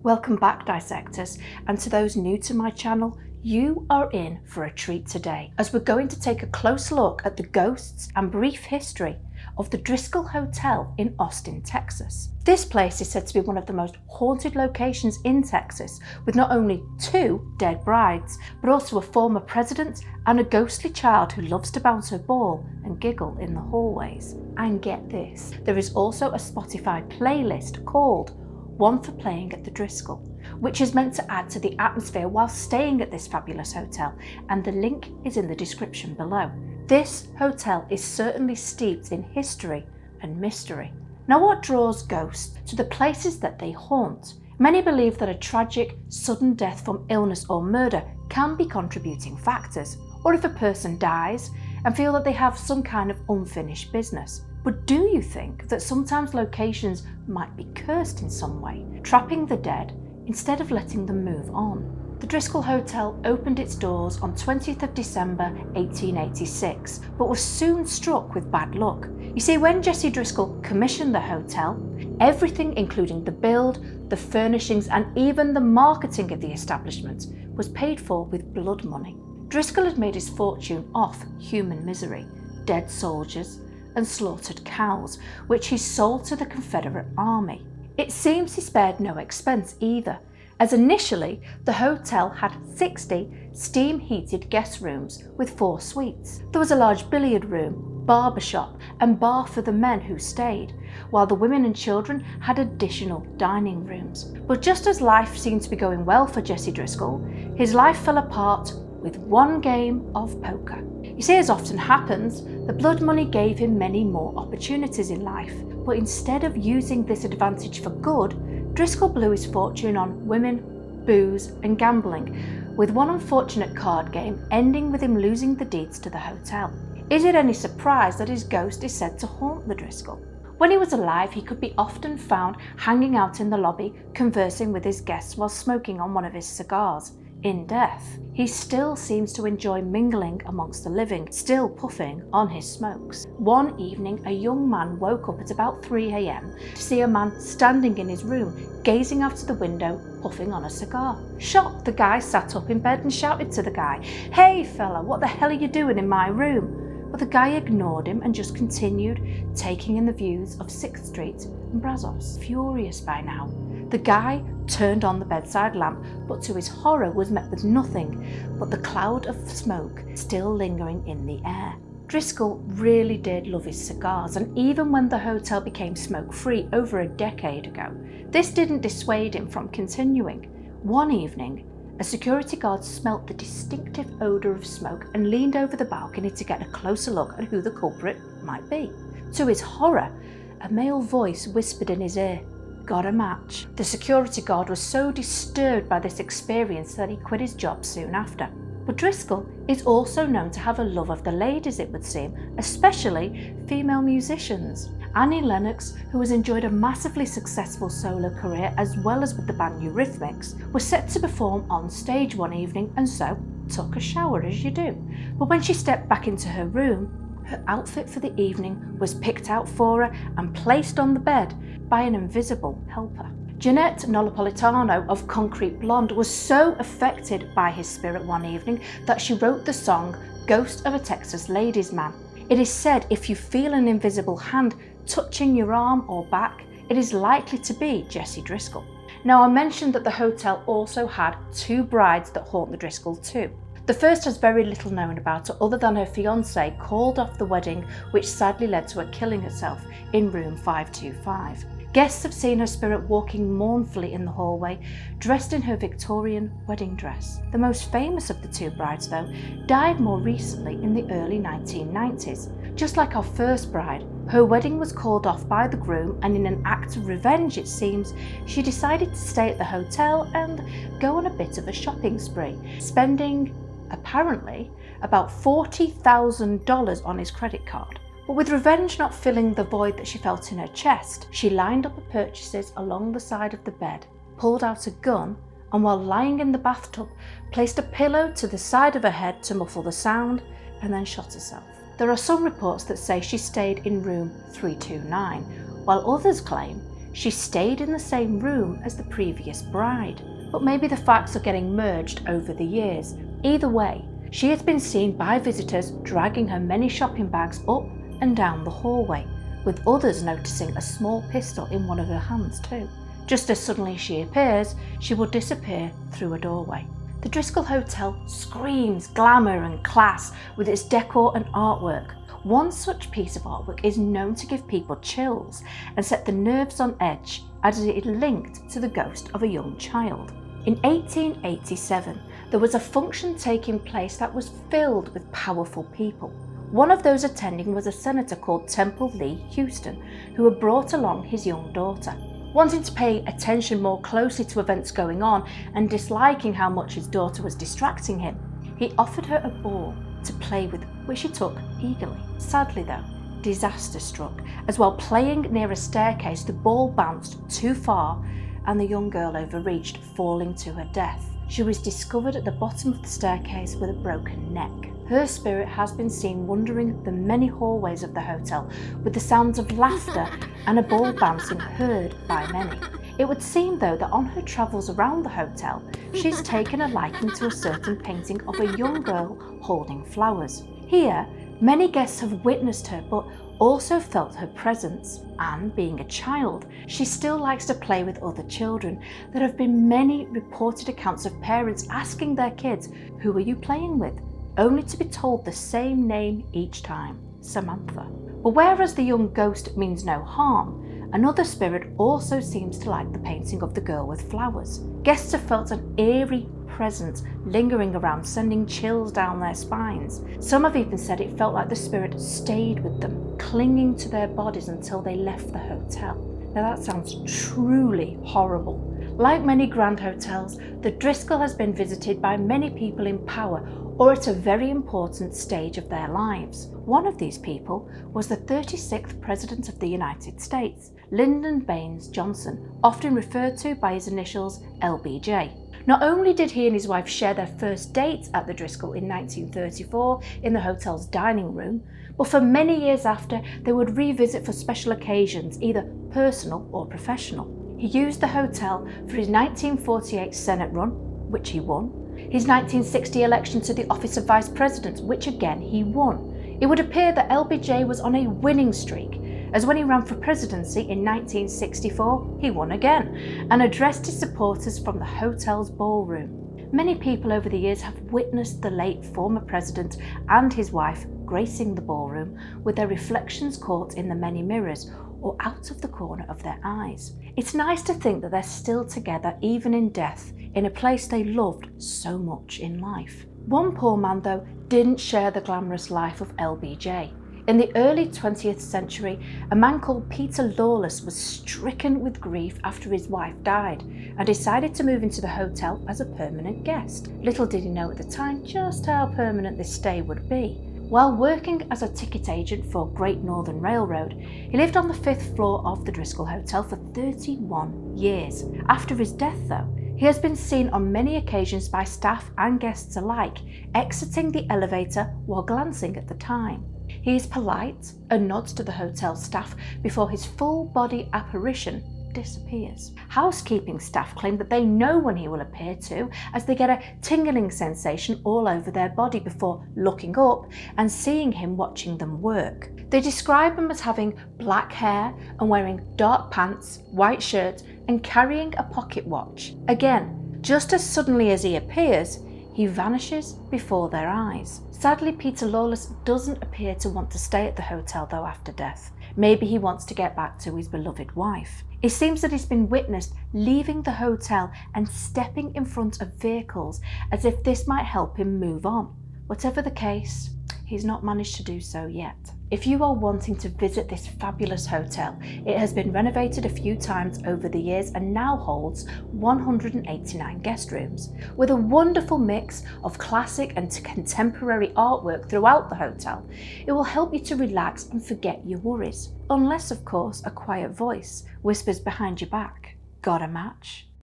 Welcome back, dissectors, and to those new to my channel, you are in for a treat today, as we're going to take a close look at the ghosts and brief history of the Driskill Hotel in Austin, Texas. This place is said to be one of the most haunted locations in Texas, with not only 2 dead brides, but also a former president and a ghostly child who loves to bounce her ball and giggle in the hallways. And get this, there is also a Spotify playlist called One for Playing at the Driscoll, which is meant to add to the atmosphere while staying at this fabulous hotel, and the link is in the description below. This hotel is certainly steeped in history and mystery. Now, what draws ghosts to the places that they haunt? Many believe that a tragic, sudden death from illness or murder can be contributing factors, or if a person dies and feel that they have some kind of unfinished business. But do you think that sometimes locations might be cursed in some way, trapping the dead instead of letting them move on? The Driskill Hotel opened its doors on 20th of December 1886, but was soon struck with bad luck. You see, when Jesse Driscoll commissioned the hotel, everything including the build, the furnishings and even the marketing of the establishment was paid for with blood money. Driscoll had made his fortune off human misery, dead soldiers, and slaughtered cows, which he sold to the Confederate Army. It seems he spared no expense either, as initially the hotel had 60 steam-heated guest rooms with 4 suites. There was a large billiard room, barber shop, and bar for the men who stayed, while the women and children had additional dining rooms. But just as life seemed to be going well for Jesse Driscoll, his life fell apart with one game of poker. You see, as often happens, the blood money gave him many more opportunities in life, but instead of using this advantage for good, Driscoll blew his fortune on women, booze and gambling, with one unfortunate card game ending with him losing the deeds to the hotel. Is it any surprise that his ghost is said to haunt the Driscoll? When he was alive, he could be often found hanging out in the lobby, conversing with his guests while smoking on one of his cigars. In death, he still seems to enjoy mingling amongst the living, still puffing on his smokes. One evening, a young man woke up at about 3 a.m. to see a man standing in his room, gazing out of the window, puffing on a cigar. Shocked, the guy sat up in bed and shouted to the guy, "Hey fella, what the hell are you doing in my room?" But the guy ignored him and just continued, taking in the views of 6th Street and Brazos. Furious by now, the guy turned on the bedside lamp, but to his horror was met with nothing but the cloud of smoke still lingering in the air. Driscoll really did love his cigars, and even when the hotel became smoke-free over a decade ago, this didn't dissuade him from continuing. One evening, a security guard smelt the distinctive odour of smoke and leaned over the balcony to get a closer look at who the culprit might be. To his horror, a male voice whispered in his ear, "Got a match?" The security guard was so disturbed by this experience that he quit his job soon after. But Driscoll is also known to have a love of the ladies, it would seem, especially female musicians. Annie Lennox, who has enjoyed a massively successful solo career as well as with the band Eurythmics, was set to perform on stage one evening and so took a shower, as you do. But when she stepped back into her room, her outfit for the evening was picked out for her and placed on the bed by an invisible helper. Jeanette Napolitano of Concrete Blonde was so affected by his spirit one evening that she wrote the song Ghost of a Texas Ladies Man. It is said if you feel an invisible hand touching your arm or back, it is likely to be Jesse Driscoll. Now, I mentioned that the hotel also had 2 brides that haunt the Driscoll too. The first has very little known about her other than her fiancé called off the wedding, which sadly led to her killing herself in room 525. Guests have seen her spirit walking mournfully in the hallway, dressed in her Victorian wedding dress. The most famous of the 2 brides, though, died more recently in the early 1990s. Just like our first bride, her wedding was called off by the groom, and in an act of revenge, it seems, she decided to stay at the hotel and go on a bit of a shopping spree, spending, apparently, about $40,000 on his credit card. But with revenge not filling the void that she felt in her chest, she lined up her purchases along the side of the bed, pulled out a gun, and while lying in the bathtub, placed a pillow to the side of her head to muffle the sound, and then shot herself. There are some reports that say she stayed in room 329, while others claim she stayed in the same room as the previous bride. But maybe the facts are getting merged over the years. Either way, she has been seen by visitors dragging her many shopping bags up and down the hallway, with others noticing a small pistol in one of her hands too. Just as suddenly she appears, she will disappear through a doorway. The Driskill Hotel screams glamour and class with its decor and artwork. One such piece of artwork is known to give people chills and set the nerves on edge, as it is linked to the ghost of a young child. In 1887, there was a function taking place that was filled with powerful people. One of those attending was a senator called Temple Lee Houston, who had brought along his young daughter. Wanting to pay attention more closely to events going on and disliking how much his daughter was distracting him, he offered her a ball to play with, which she took eagerly. Sadly though, disaster struck, as while playing near a staircase, the ball bounced too far and the young girl overreached, falling to her death. She was discovered at the bottom of the staircase with a broken neck. Her spirit has been seen wandering the many hallways of the hotel with the sounds of laughter and a ball bouncing heard by many. It would seem though that on her travels around the hotel, she's taken a liking to a certain painting of a young girl holding flowers. Here, many guests have witnessed her but also felt her presence, and being a child, she still likes to play with other children. There have been many reported accounts of parents asking their kids, "Who are you playing with?" only to be told the same name each time, Samantha. But whereas the young ghost means no harm, another spirit also seems to like the painting of the girl with flowers. Guests have felt an eerie presence lingering around, sending chills down their spines. Some have even said it felt like the spirit stayed with them, clinging to their bodies until they left the hotel. Now that sounds truly horrible. Like many grand hotels, the Driscoll has been visited by many people in power or at a very important stage of their lives. One of these people was the 36th President of the United States, Lyndon Baines Johnson, often referred to by his initials LBJ. Not only did he and his wife share their first date at the Driscoll in 1934 in the hotel's dining room, but for many years after, they would revisit for special occasions, either personal or professional. He used the hotel for his 1948 Senate run, which he won, his 1960 election to the office of Vice President, which again he won. It would appear that LBJ was on a winning streak, as when he ran for presidency in 1964, he won again, and addressed his supporters from the hotel's ballroom. Many people over the years have witnessed the late former president and his wife gracing the ballroom with their reflections caught in the many mirrors or out of the corner of their eyes. It's nice to think that they're still together even in death, in a place they loved so much in life. One poor man though didn't share the glamorous life of LBJ. In the early 20th century, a man called Peter Lawless was stricken with grief after his wife died and decided to move into the hotel as a permanent guest. Little did he know at the time just how permanent this stay would be. While working as a ticket agent for Great Northern Railroad, he lived on the 5th floor of the Driskill Hotel for 31 years. After his death though, he has been seen on many occasions by staff and guests alike, exiting the elevator while glancing at the time. He is polite and nods to the hotel staff before his full body apparition disappears. Housekeeping staff claim that they know when he will appear too, as they get a tingling sensation all over their body before looking up and seeing him watching them work. They describe him as having black hair and wearing dark pants, white shirt and carrying a pocket watch. Again, just as suddenly as he appears, he vanishes before their eyes. Sadly, Peter Lawless doesn't appear to want to stay at the hotel though after death. Maybe he wants to get back to his beloved wife. It seems that he's been witnessed leaving the hotel and stepping in front of vehicles as if this might help him move on. Whatever the case, he's not managed to do so yet. If you are wanting to visit this fabulous hotel, it has been renovated a few times over the years and now holds 189 guest rooms. With a wonderful mix of classic and contemporary artwork throughout the hotel, it will help you to relax and forget your worries. Unless, of course, a quiet voice whispers behind your back, "Got a match?"